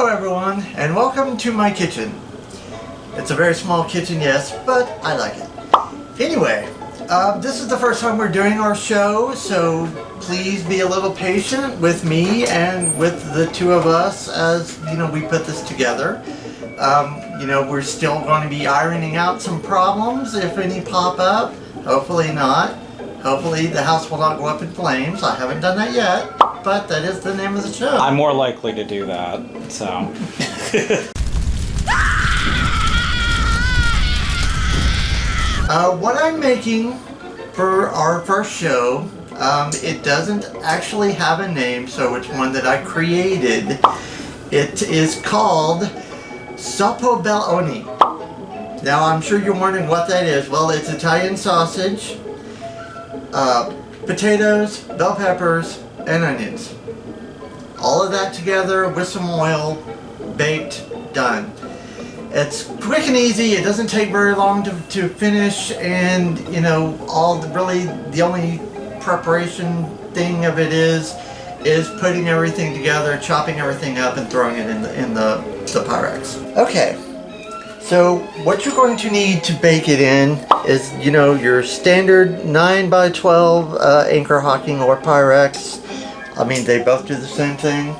everyone, and welcome to my kitchen. It's a very small kitchen, yes, but I like it. Anyway, this is the first time we're doing our show, so please be a little patient with me and with the two of us as, we put this together. We're still going to be ironing out some problems if any pop up. Hopefully not. Hopefully the house will not go up in flames. I haven't done that yet, but that is the name of the show. I'm more likely to do that, so. What I'm making for our first show, it doesn't actually have a name, so it's one that I created. It is called SauPoBelOni's. Now I'm sure you're wondering what that is. Well, it's Italian sausage, potatoes, bell peppers, and onions. All of that together with some oil, baked, done. It's quick and easy. It doesn't take very long to finish, and the only preparation thing of it is putting everything together, chopping everything up, and throwing it in the Pyrex. Okay. So what you're going to need to bake it in is, your standard 9x12 anchor hocking or Pyrex. I mean, they both do the same thing.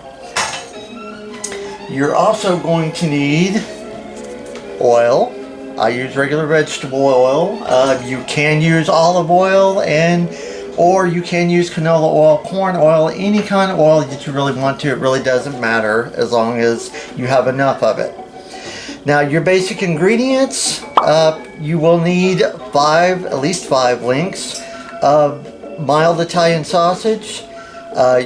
You're also going to need oil. I use regular vegetable oil. You can use olive oil or you can use canola oil, corn oil, any kind of oil that you really want to. It really doesn't matter as long as you have enough of it. Now, your basic ingredients, you will need at least five links of mild Italian sausage.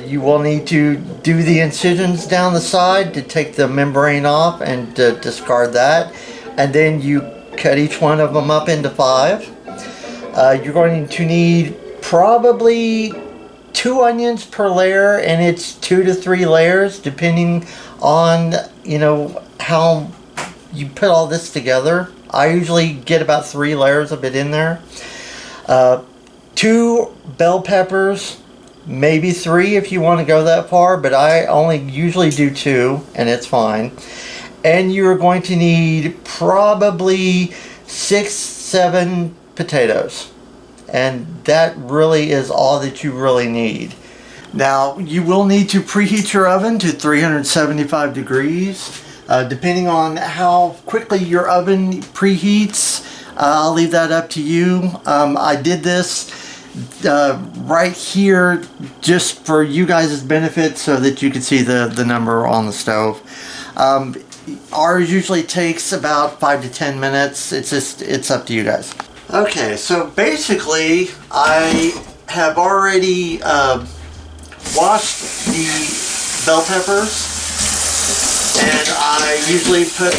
You will need to do the incisions down the side to take the membrane off and to discard that. And then you cut each one of them up into five. You're going to need probably 2 onions per layer, and it's 2 to 3 layers depending on, how you put all this together. I usually get about 3 layers of it in there. 2 bell peppers, maybe 3 if you want to go that far, but I only usually do 2, and it's fine. And you're going to need probably 6-7 potatoes, and that really is all that you really need. Now, you will need to preheat your oven to 375 degrees. Depending on how quickly your oven preheats, I'll leave that up to you. I did this right here just for you guys' benefit so that you can see the number on the stove. Ours usually takes about 5 to 10 minutes. It's up to you guys. Okay, so basically I have already washed the bell peppers. And I usually put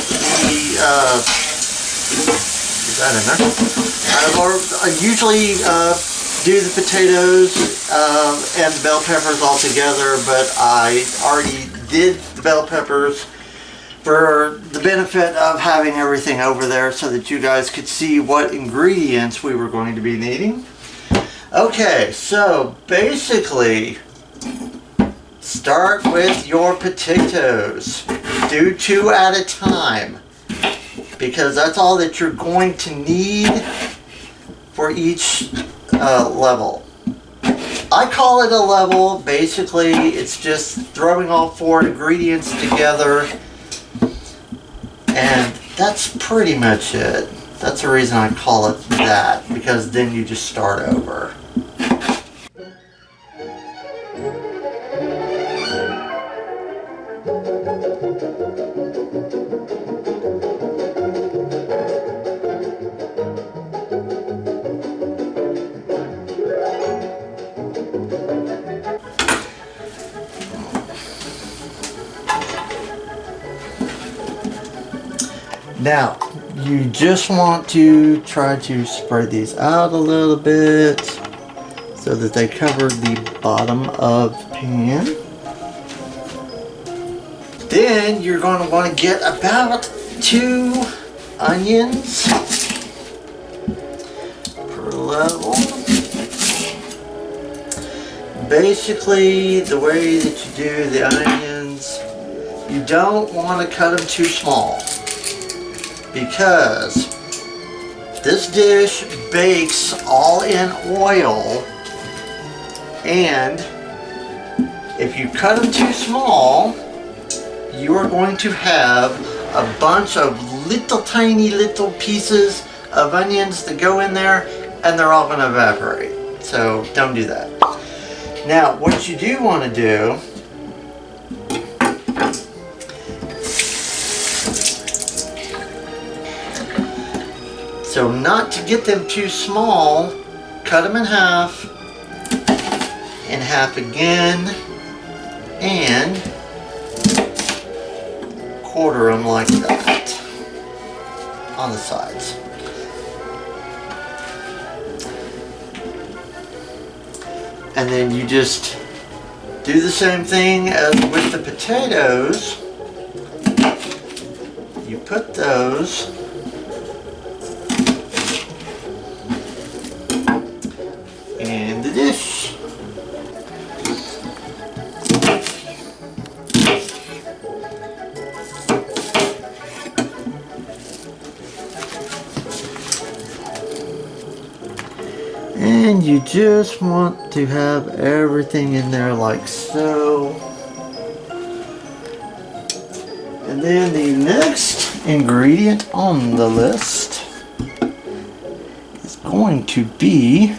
I usually do the potatoes and the bell peppers all together, but I already did the bell peppers for the benefit of having everything over there so that you guys could see what ingredients we were going to be needing. Okay, so basically, start with your potatoes. Do 2 at a time, because that's all that you're going to need for each level. I call it a level. Basically, it's just throwing all 4 ingredients together, and that's pretty much it. That's the reason I call it that, because then you just start over. Now, you just want to try to spread these out a little bit so that they cover the bottom of the pan. Then you're going to want to get about 2 onions per level. Basically, the way that you do the onions, You don't want to cut them too small because this dish bakes all in oil, and if you cut them too small, you are going to have a bunch of little tiny little pieces of onions that go in there, and they're all going to evaporate. So don't do that. Now what you do want to do, so not to get them too small, cut them in half again, and quarter them like that on the sides. And then you just do the same thing as with the potatoes. You put those in the dish. And you just want to have everything in there like so. And then the next ingredient on the list is going to be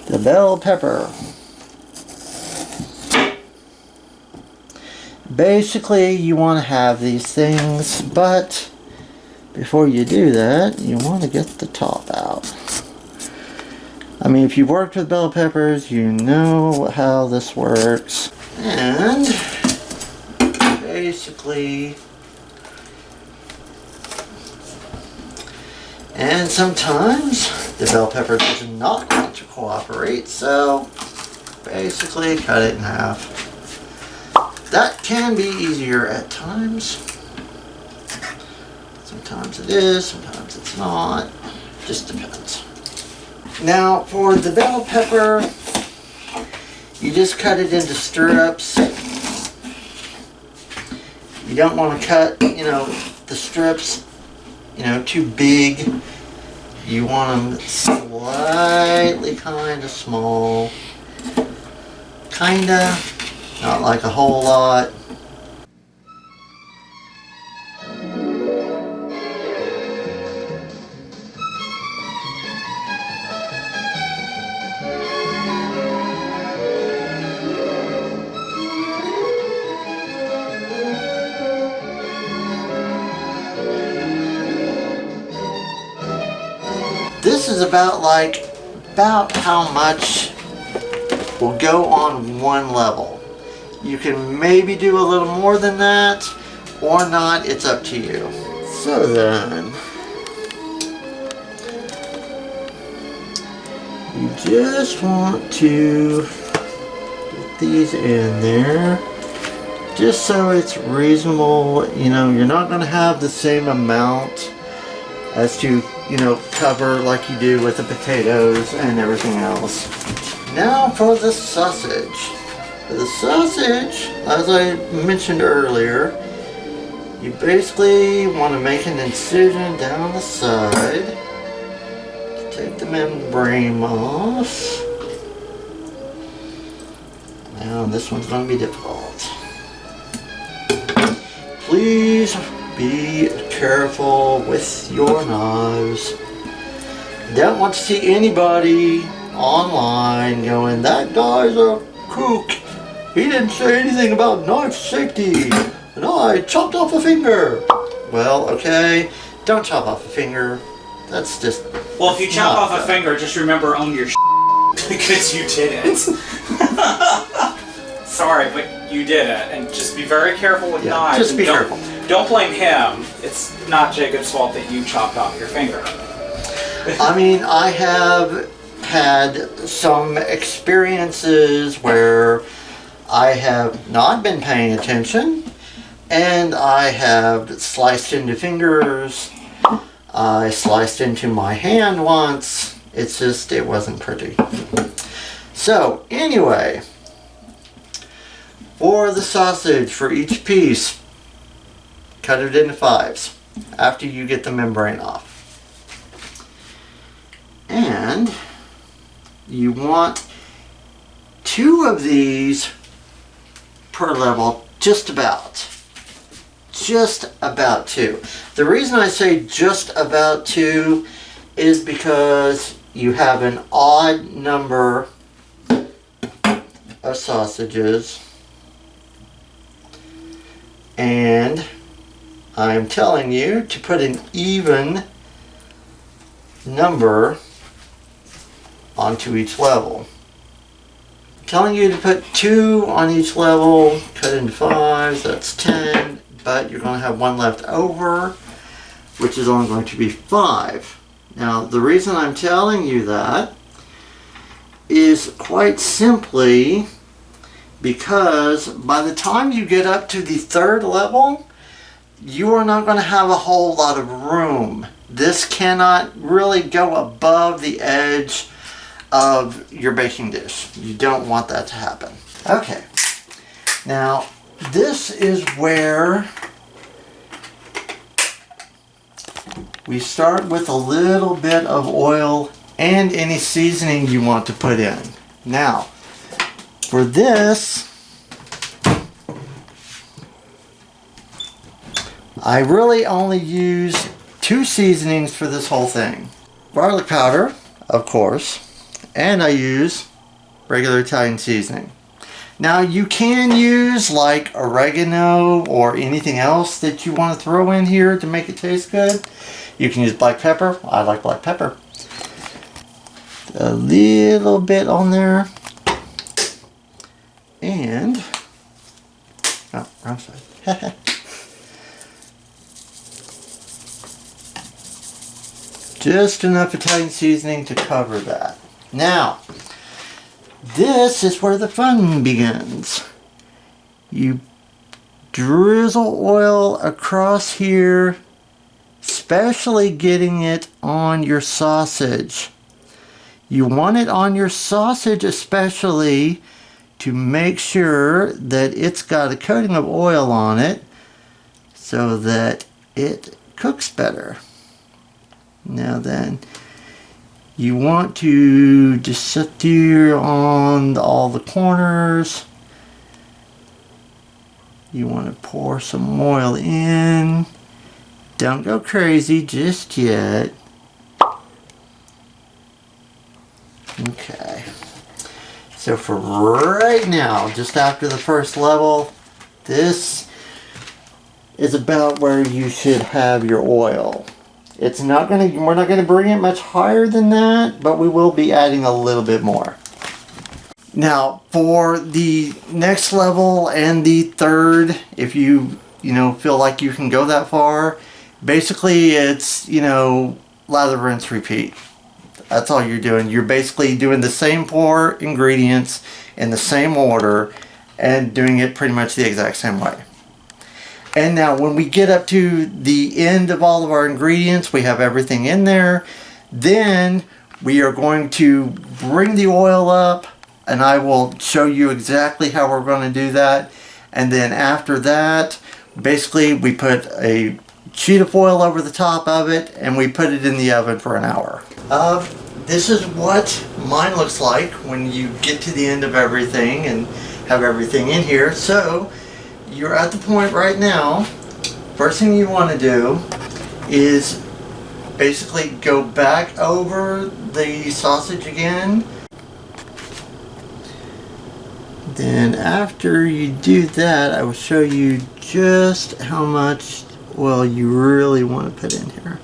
the bell pepper. Basically, you want to have these things, but before you do that, you want to get the top out. I mean, if you've worked with bell peppers, you know how this works. And basically, and sometimes the bell pepper does not want to cooperate, so basically cut it in half. That can be easier at times. Sometimes it is, sometimes it's not. Just depends. Now for the bell pepper, you just cut it into strips. You don't want to cut, the strips, too big. You want them slightly kind of small. Kinda, not like a whole lot. This is about how much will go on one level. You can maybe do a little more than that or not, it's up to you. So then, you just want to get these in there just so it's reasonable. You're not going to have the same amount as to cover like you do with the potatoes and everything else. Now for the sausage. For the sausage, as I mentioned earlier, you basically want to make an incision down the side to take the membrane off. Now this one's going to be difficult. Please be careful with your knives. Don't want to see anybody online going, "That guy's a kook. He didn't say anything about knife safety, and I chopped off a finger." Well, okay, don't chop off a finger. That's just... Well, if you chop off a finger, just remember own your because you did it. Sorry, but you did it, and just be very careful with knives. Just be careful. Don't blame him. It's not Jacob's fault that you chopped off your finger. I mean, I have had some experiences where I have not been paying attention and I have sliced into fingers. I sliced into my hand once. It wasn't pretty. So, anyway, For the sausage, for each piece, cut it into 5s after you get the membrane off. And you want 2 of these per level, just about 2. The reason I say just about 2 is because you have an odd number of sausages, and I'm telling you to put an even number onto each level. I'm telling you to put 2 on each level, cut into 5s, that's 10, but you're going to have 1 left over, which is only going to be 5. Now, the reason I'm telling you that is quite simply because by the time you get up to the 3rd level, you are not going to have a whole lot of room. This cannot really go above the edge of your baking dish. You don't want that to happen. Okay, now this is where we start with a little bit of oil and any seasoning you want to put in. Now, for this, I really only use 2 seasonings for this whole thing. Garlic powder, of course, and I use regular Italian seasoning. Now you can use like oregano or anything else that you want to throw in here to make it taste good. You can use black pepper. I like black pepper. A little bit on there. And, oh, wrong side. Just enough Italian seasoning to cover that. Now, this is where the fun begins. You drizzle oil across here, especially getting it on your sausage. You want it on your sausage especially to make sure that it's got a coating of oil on it so that it cooks better. Now then, you want to just sit there on all the corners. You want to pour some oil in. Don't go crazy just yet. Okay. So for right now, just after the first level, this is about where you should have your oil. It's not going to, we're not going to bring it much higher than that, but we will be adding a little bit more. Now, for the next level and the 3rd, if you feel like you can go that far, basically it's, lather, rinse, repeat. That's all you're doing. You're basically doing the same 4 ingredients in the same order and doing it pretty much the exact same way. And now when we get up to the end of all of our ingredients, we have everything in there. Then we are going to bring the oil up, and I will show you exactly how we're going to do that. And then after that, basically we put a sheet of foil over the top of it and we put it in the oven for an hour. This is what mine looks like when you get to the end of everything and have everything in here. So you're at the point right now, first thing you want to do is basically go back over the sausage again. Then after you do that, I will show you just how much oil you really want to put in here.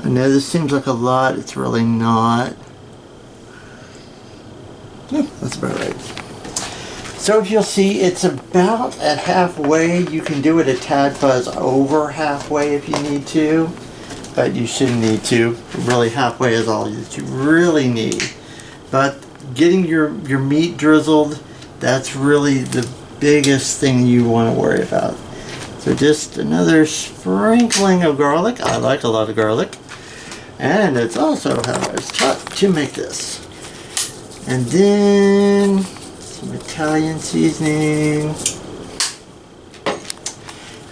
I know this seems like a lot, it's really not. Yeah, that's about right. So if you'll see, it's about at halfway. You can do it a tad fuzz over halfway if you need to. but you shouldn't need to. Really, halfway is all that you really need. But getting your meat drizzled, that's really the biggest thing you want to worry about. So just another sprinkling of garlic. I like a lot of garlic. And it's also how I was taught to make this. And then some Italian seasoning.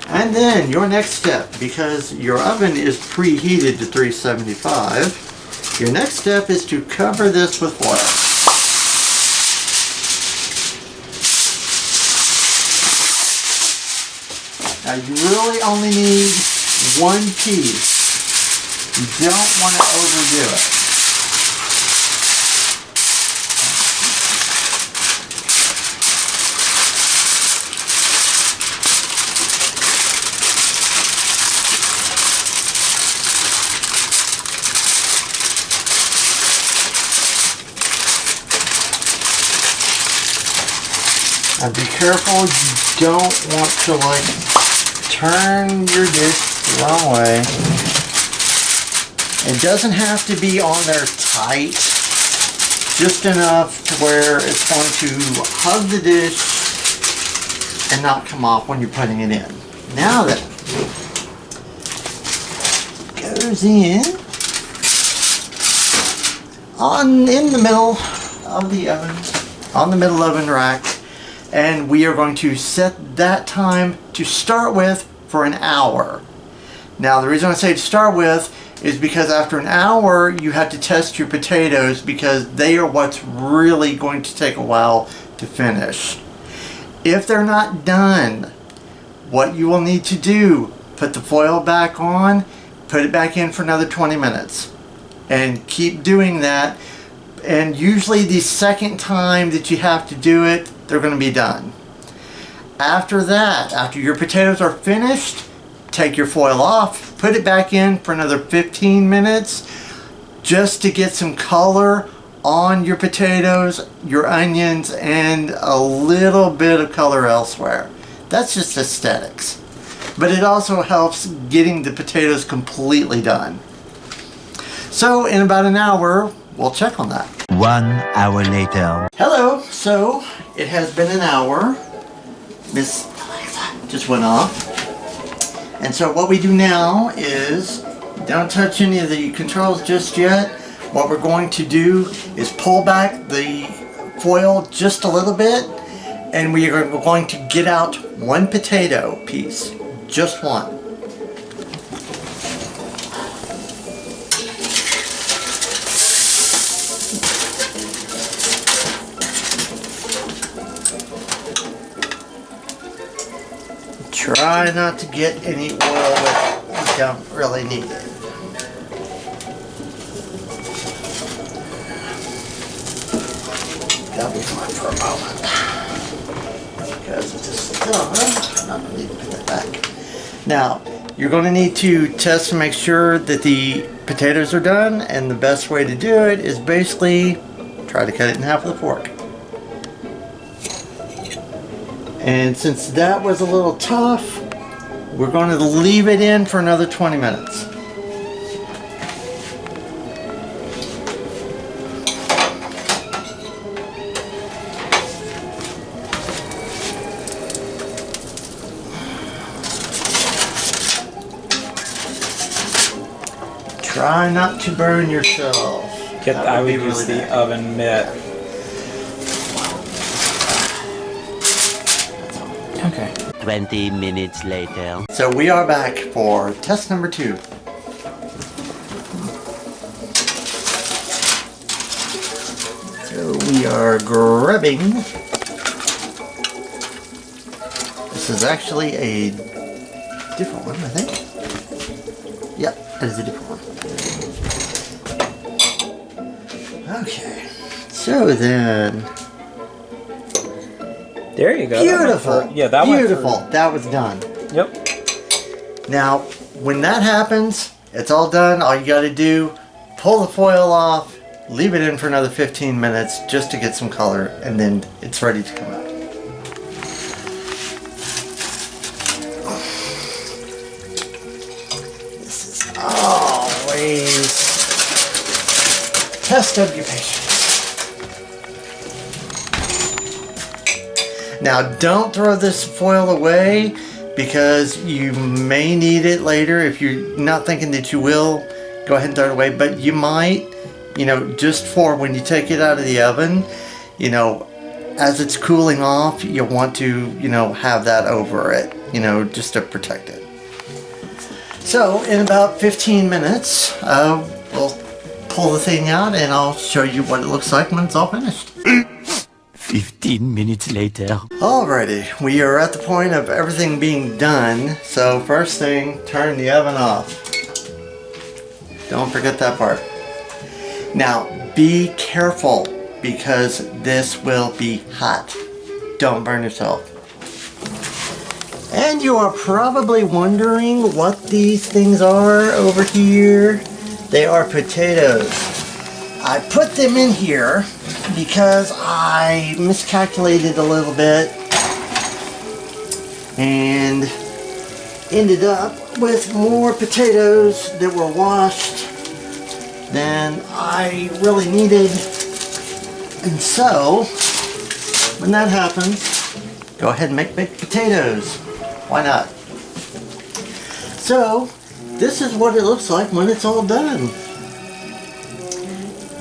And then your next step, because your oven is preheated to 375, your next step is to cover this with foil. Now you really only need one piece. You don't want to overdo it. Now be careful, you don't want to like turn your dish the wrong way. It doesn't have to be on there tight, just enough to where it's going to hug the dish and not come off when you're putting it in. Now that goes in in the middle of the oven, on the middle oven rack, and we are going to set that time to start with for an hour. Now the reason I say to start with is because after an hour you have to test your potatoes, because they are what's really going to take a while to finish. If they're not done, what you will need to do, put the foil back on, put it back in for another 20 minutes and keep doing that. And usually the second time that you have to do it, they're going to be done. After that, after your potatoes are finished, take your foil off, put it back in for another 15 minutes just to get some color on your potatoes, your onions, and a little bit of color elsewhere. That's just aesthetics. But it also helps getting the potatoes completely done. So in about an hour, we'll check on that. 1 hour later. Hello, so it has been an hour. Miss Alexa just went off. And so what we do now is, don't touch any of the controls just yet. What we're going to do is pull back the foil just a little bit, and we are going to get out one potato piece, just one. Try not to get any oil that you don't really need it. That'll be fine for a moment. Because it is done. I'm not going to need to put that back. Now, you're going to need to test to make sure that the potatoes are done, and the best way to do it is basically try to cut it in half with a fork. And since that was a little tough, we're going to leave it in for another 20 minutes. Try not to burn yourself. I would use the oven mitt. Okay. 20 minutes later. So we are back for test number 2. So we are grabbing. This is actually a different one, I think. Yep, it is a different one. Okay. So then. There you go. Beautiful. Yeah, that one. Beautiful. That was done. Yep. Now, when that happens, it's all done. All you got to do, pull the foil off, leave it in for another 15 minutes just to get some color, and then it's ready to come out. This is, oh, test of your patience. Now don't throw this foil away because you may need it later. If you're not thinking that you will, go ahead and throw it away. But you might, you know, just for when you take it out of the oven, you know, as it's cooling off, you'll want to, you know, have that over it, you know, just to protect it. So in about 15 minutes, we'll pull the thing out and I'll show you what it looks like when it's all finished. 15 minutes later. Alrighty, we are at the point of everything being done. So first thing, turn the oven off. Don't forget that part. Now, be careful because this will be hot. Don't burn yourself. And you are probably wondering what these things are over here. They are potatoes. I put them in here because I miscalculated a little bit and ended up with more potatoes that were washed than I really needed. And so, when that happens, go ahead and make baked potatoes. Why not? So, this is what it looks like when it's all done.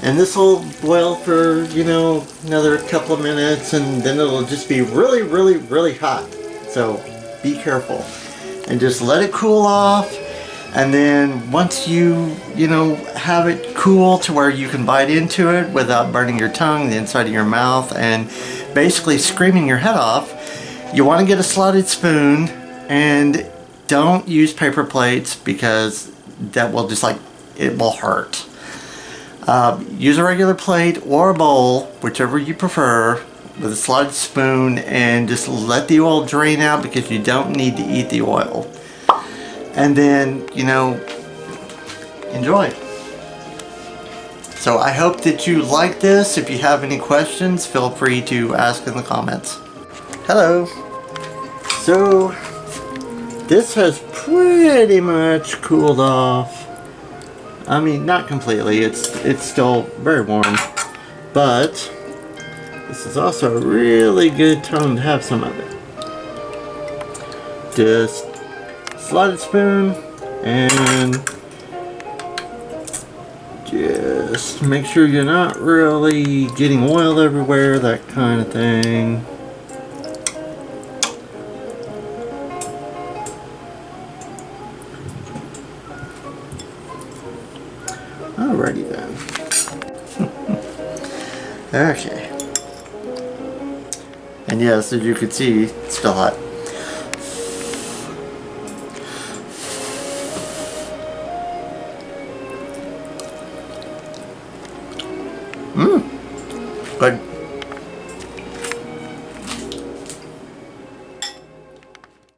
And this will boil for, you know, another couple of minutes and then it'll just be really, really, really hot. So, be careful. And just let it cool off. And then once you know, have it cool to where you can bite into it without burning your tongue, the inside of your mouth, and basically screaming your head off, you want to get a slotted spoon and don't use paper plates because that will just like, it will hurt. Use a regular plate or a bowl, whichever you prefer, with a slotted spoon, and just let the oil drain out because you don't need to eat the oil. And then, you know, enjoy. So I hope that you like this. If you have any questions, feel free to ask in the comments. Hello. So this has pretty much cooled off. I mean, not completely. It's still very warm, but this is also a really good time to have some of it. Just slotted spoon and just make sure you're not really getting oil everywhere, that kind of thing. Alrighty then. Okay. And yes, as you can see, it's still hot. Good.